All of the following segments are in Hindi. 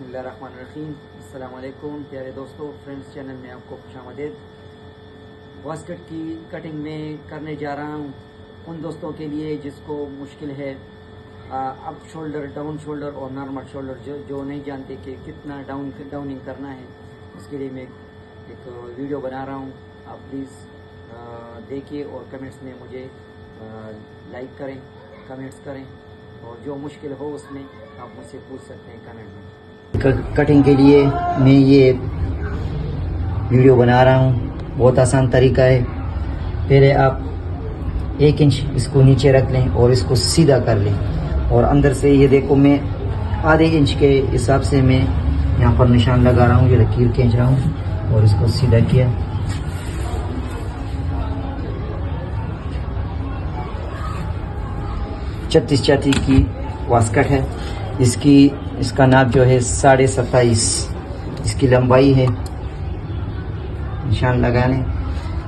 बिस्मिल्लाहिर्रहमानिर्रहीम। अस्सलाम वालेकुम प्यारे दोस्तों, फ्रेंड्स चैनल में आपको खुशामदीद। वास्कट की कटिंग में करने जा रहा हूँ उन दोस्तों के लिए जिसको मुश्किल है अप शोल्डर, डाउन शोल्डर और नॉर्मल शोल्डर, जो नहीं जानते कि कितना डाउनिंग करना है। उसके लिए मैं एक वीडियो बना रहा हूँ। आप प्लीज़ देखिए और कमेंट्स में मुझे लाइक करें, कमेंट्स करें, और जो मुश्किल हो उसमें आप मुझसे पूछ सकते हैं कमेंट में। कटिंग के लिए मैं ये वीडियो बना रहा हूँ। बहुत आसान तरीका है। पहले आप 1 इंच इसको नीचे रख लें और इसको सीधा कर लें, और अंदर से ये देखो मैं आधे इंच के हिसाब से मैं यहाँ पर निशान लगा रहा हूँ। ये लकीर खींच रहा हूँ और इसको सीधा किया। छत्तीस छाती की वास्कट है। इसका नाप जो है 27.5 इसकी लंबाई है। निशान लगा लें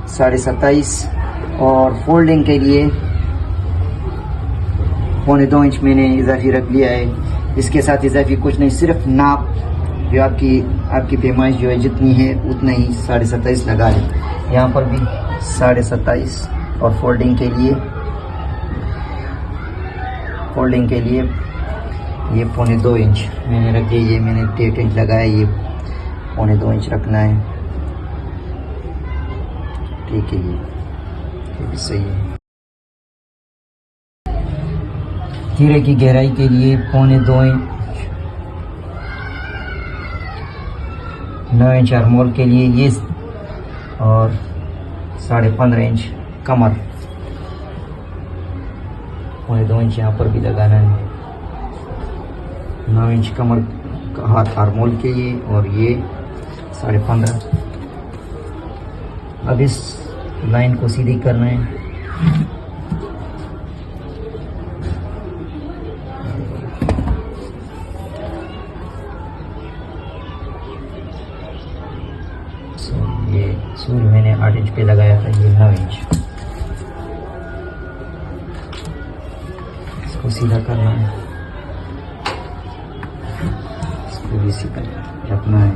27.5, और फोल्डिंग के लिए 1.25 इंच मैंने इजाफी रख लिया है। इसके साथ इजाफी कुछ नहीं, सिर्फ नाप जो आपकी पैमाइश जो है जितनी है उतना ही 27.5 लगा लें। यहाँ पर भी 27.5, और फोल्डिंग के लिए ये 1.25 इंच मैंने रख दिया। ये मैंने 1.5 इंच लगाया, ये 1.25 इंच रखना है। ठीक है, ये भी सही है। तीरे की गहराई के लिए 1.25 इंच, 9 इंच आर्मोल के लिए ये, और 15.5 इंच कमर, 1.25 इंच यहाँ पर भी लगाना है। 9 इंच कमर का हाथ आर्मोल के लिए, और ये 15.5। अब इस लाइन को सीधी करना है। ये सूर्य मैंने 8 इंच पे लगाया था, ये 9 इंच। इसको सीधा करना है, इसको भी सीधा रखना है,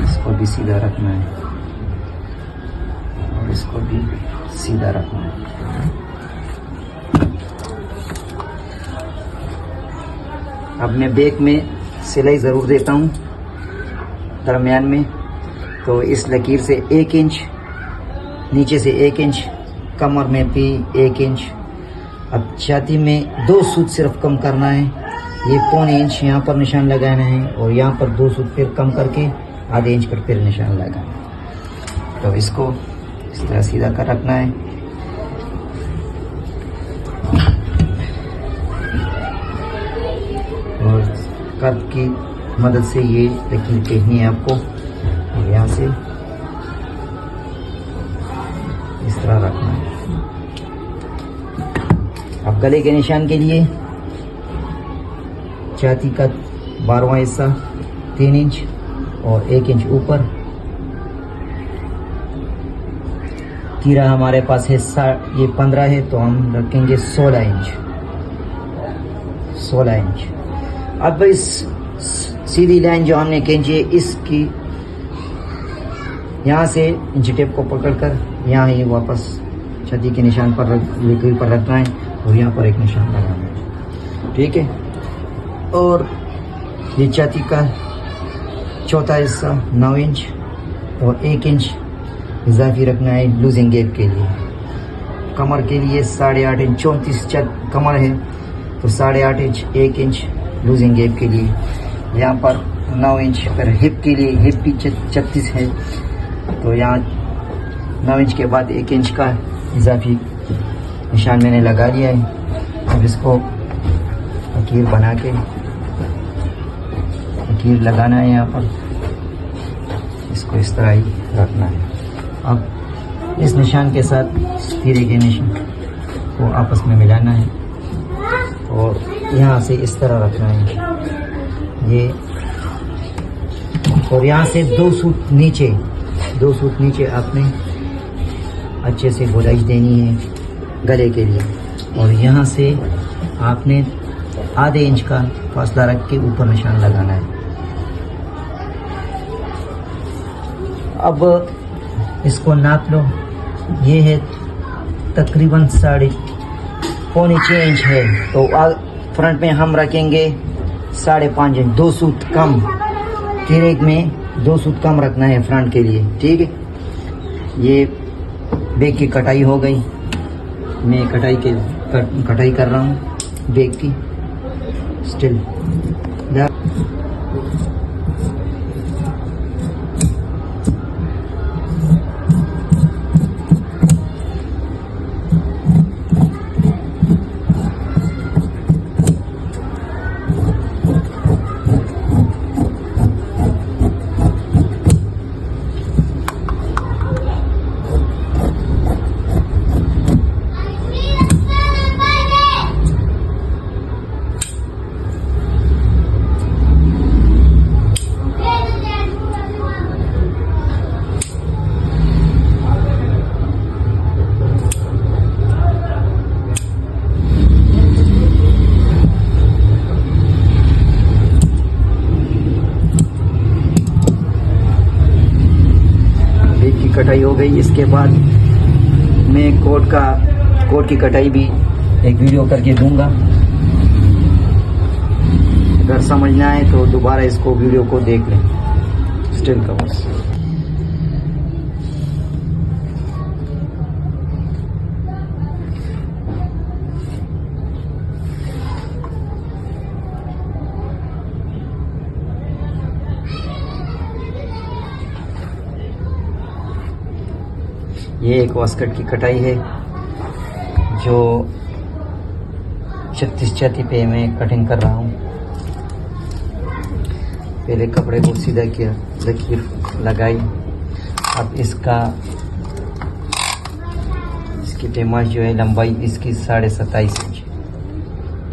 इसको भी सीधा रखना है, और इसको भी सीधा रखना है। अब मैं बैक में सिलाई ज़रूर देता हूँ दरमियान में। तो इस लकीर से 1 इंच, नीचे से 1 इंच, कमर में भी 1 इंच। अब छाती में 2 सूत सिर्फ कम करना है। ये 1.25 इंच यहाँ पर निशान लगाना है, और यहाँ पर 2 सूत फिर कम करके आधे इंच पर फिर निशान लगाना है। तो इसको इस तरह सीधा कर रखना है। और कर्व की मदद से ये लकीर खींचनी है आपको, और यहाँ से इस तरह रखना है। अब गले के निशान के लिए छाती का 12वां हिस्सा 3 इंच और 1 इंच ऊपर। तीरा हमारे पास है ये 15 है, तो हम रखेंगे 16 इंच। 16 इंच। अब इस सीधी लाइन जो हमने खींची है, इसकी यहाँ से इंच टेप को पकड़कर यहाँ ही वापस छाती के निशान पर लकीर पर रखना है, और यहाँ पर एक निशान लगाना है। ठीक है। और ये छाती का चौथा हिस्सा 9 इंच और 1 इंच इजाफी रखना है लूजिंग गैप के लिए। कमर के लिए 8.5 इंच, 34 कमर है, तो 8.5 इंच 1 इंच लूजिंग गैप के लिए। यहाँ पर 9 इंच। पर हिप के लिए, हिप भी 36 है, तो यहाँ 9 इंच के बाद 1 इंच का इजाफी निशान मैंने लगा लिया है। अब इसको लकीर बना के लकीर लगाना है यहाँ पर, इसको इस तरह ही रखना है। अब इस निशान के साथ तीरे के निशान को आपस में मिलाना है, और यहाँ से इस तरह रखना है ये, और यहाँ से 2 सूत नीचे आपने अच्छे से गोलाई देनी है गले के लिए, और यहाँ से आपने आधे इंच का फासला रख के ऊपर निशान लगाना है। अब इसको नाप लो, ये है तकरीबन 3.25 इंच है, तो फ्रंट में हम रखेंगे 5.5 इंच, 2 सूत कम, तिरेक में 2 सूत कम रखना है फ्रंट के लिए, ठीक है। ये बैक की कटाई हो गई, मैं कटाई कर रहा हूँ बैक की स्टिल। कटाई हो गई। इसके बाद मैं कोट की कटाई भी एक वीडियो करके दूंगा। अगर समझना है तो दोबारा इसको वीडियो को देख लें। स्टिल कवर्स ये एक वास्कट की कटाई है जो 36 छाती पे मैं कटिंग कर रहा हूँ। पहले कपड़े को सीधा किया, लकीर लगाई। अब इसकी टेमाश जो है लंबाई इसकी 27.5 इंच।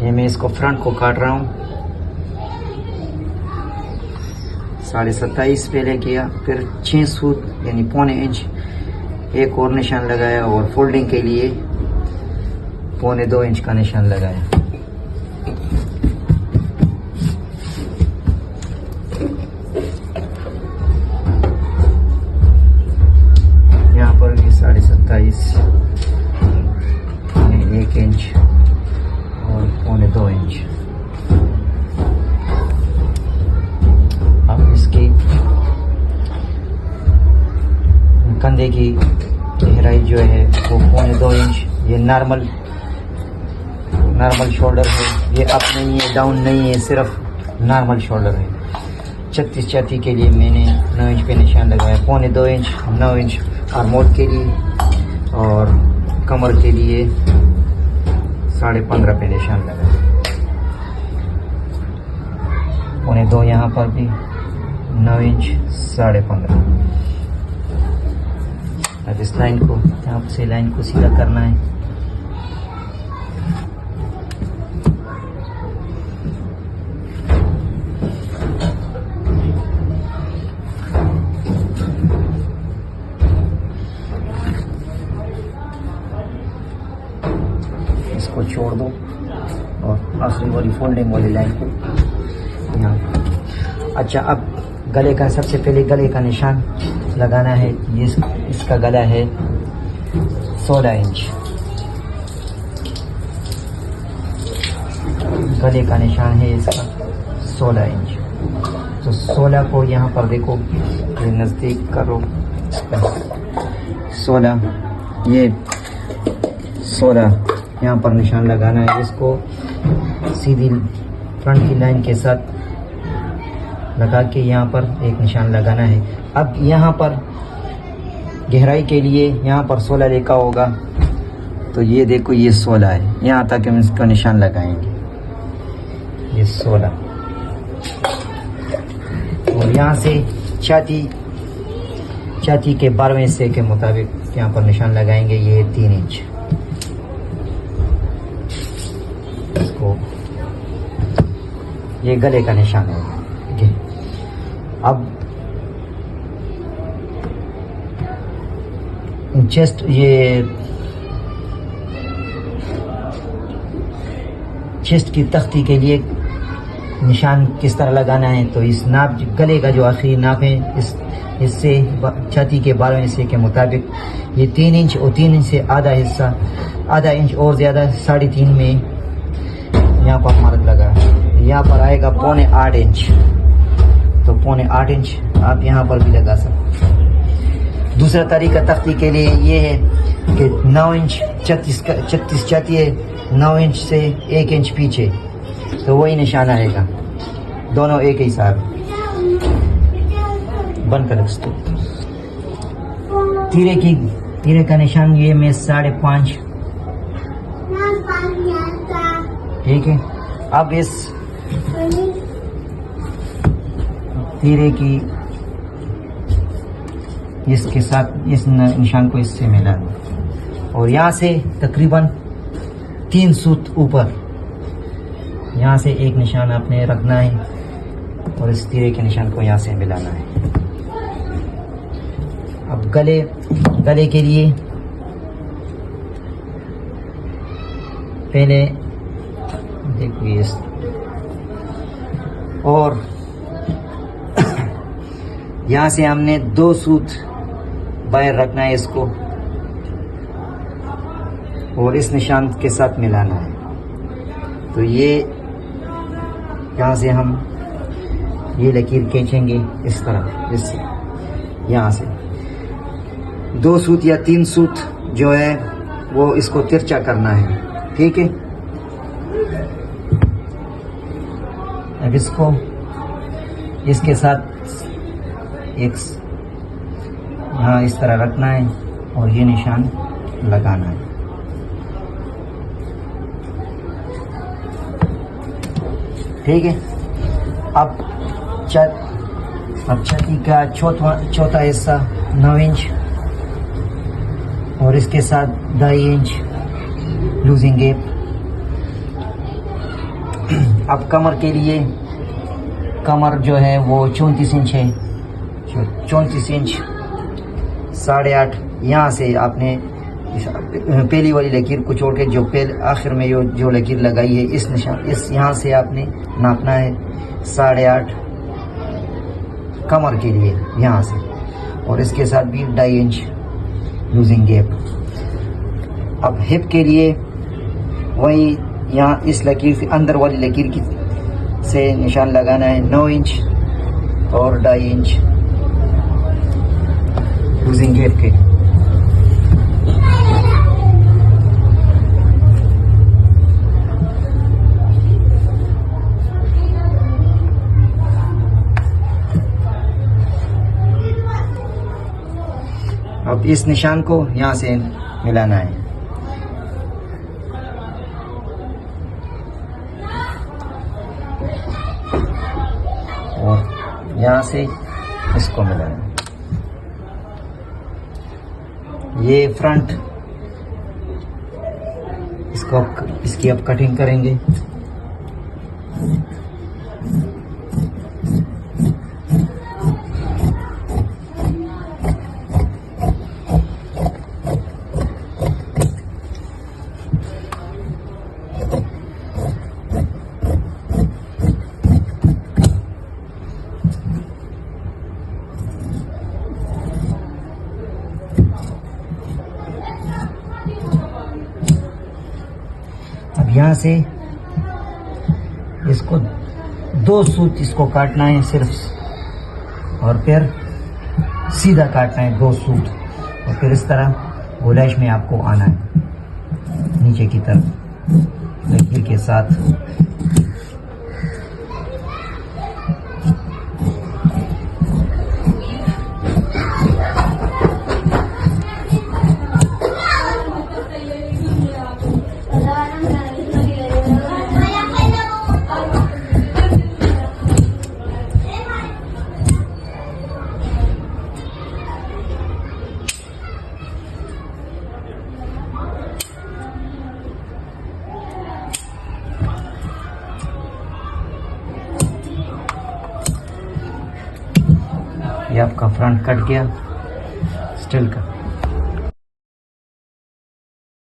ये मैं इसको फ्रंट को काट रहा हूँ। 27.5 पहले किया, फिर 6 सूत यानी 1.25 इंच एक और निशान लगाया और फोल्डिंग के लिए 1.25 इंच का निशान लगाया। यहाँ पर भी 27.5 1 इंच और 1.25 इंच। अब इसकी कंधे की गहराई जो है वो 1.25 इंच। ये नॉर्मल शोल्डर है, ये अप नहीं है, डाउन नहीं है, सिर्फ नॉर्मल शोल्डर है। 36 छाती के लिए मैंने 9 इंच पे निशान लगाया, 1.25 इंच 9 इंच आर्मोल के लिए, और कमर के लिए 15.5 पे निशान लगाया। 1.25 यहाँ पर भी 9 इंच 15.5। अब इस लाइन को यहाँ से लाइन को सीधा करना है। इसको छोड़ दो और असली वाली फोल्डिंग वाली लाइन को यहाँ। अच्छा, अब गले का सबसे पहले गले का निशान लगाना है। ये इसका गला है 16 इंच। गले का निशान है इसका 16 इंच। तो 16 को यहाँ पर देखो, ये नज़दीक करो, 16 ये 16 यहाँ पर निशान लगाना है। इसको सीधी फ्रंट की लाइन के साथ लगा के यहाँ पर एक निशान लगाना है। अब यहाँ पर गहराई के लिए यहाँ पर 16 लिखा होगा, तो ये देखो ये 16 है, यहाँ तक हम इसका निशान लगाएंगे, ये 16। और यहाँ से छाती के 12वें हिस्से के मुताबिक यहाँ पर निशान लगाएंगे, ये 3 इंच। इसको ये गले का निशान है। अब चेस्ट, ये चेस्ट की तख्ती के लिए निशान किस तरह लगाना है, तो इस नाप, गले का जो आखिरी नाप है, इस हिस्से छाती के 12वें हिस्से के मुताबिक ये 3 इंच और 3 इंच से आधा हिस्सा, आधा इंच और ज़्यादा 3.5 में यहाँ पर मर्द लगा। यहाँ पर आएगा 7.25 इंच, तो 7.25 इंच आप यहाँ पर भी लगा सकते हैं। दूसरा तरीका तख्ती के लिए ये है कि 9 इंच 36 छाती है, 9 इंच से 1 इंच पीछे, तो वही निशान आएगा, दोनों एक ही साथ। बंद कर इसको। तीरे का निशान ये मैं 5.5, ठीक है। अब इस तीरे की इसके साथ इस निशान को इससे मिला दो और यहाँ से तकरीबन 3 सूत ऊपर यहाँ से एक निशान आपने रखना है और इस तीरे के निशान को यहाँ से मिलाना है। अब गले के लिए पहले देखिए और यहाँ से हमने 2 सूत बाहर रखना है इसको और इस निशान के साथ मिलाना है। तो ये यहाँ से हम ये लकीर खींचेंगे इस तरह, इस यहाँ से 2 सूत या 3 सूत जो है वो इसको तिरछा करना है, ठीक है। अब इसको इसके साथ एक यहाँ इस तरह रखना है और ये निशान लगाना है। ठीक है। अब छाती का चौथा हिस्सा 9 इंच और इसके साथ 2.5 इंच लूजिंग गैप। अब कमर के लिए, कमर जो है वो 34 इंच है, 34 इंच 8.5 यहाँ से आपने पहली वाली लकीर को छोड़ के जो आखिर में जो लकीर लगाई है इस निशान, इस यहाँ से आपने नापना है 8.5 कमर के लिए यहाँ से, और इसके साथ भी 2.5 इंच लूजिंग गैप। अब हिप के लिए वही यहाँ इस लकीर से अंदर वाली लकीर की से निशान लगाना है 9 इंच और 2.5 इंच लूजिंग गैप के। अब इस निशान को यहाँ से मिलाना है। और यहाँ से इसको मिलाना है। ये फ्रंट इसकी अब कटिंग करेंगे। यहाँ से इसको 2 सूत इसको काटना है सिर्फ, और फिर सीधा काटना है 2 सूत, और फिर इस तरह गोलाइश में आपको आना है नीचे की तरफ लकीर के साथ। ये आपका फ्रंट कट गया स्टिल का।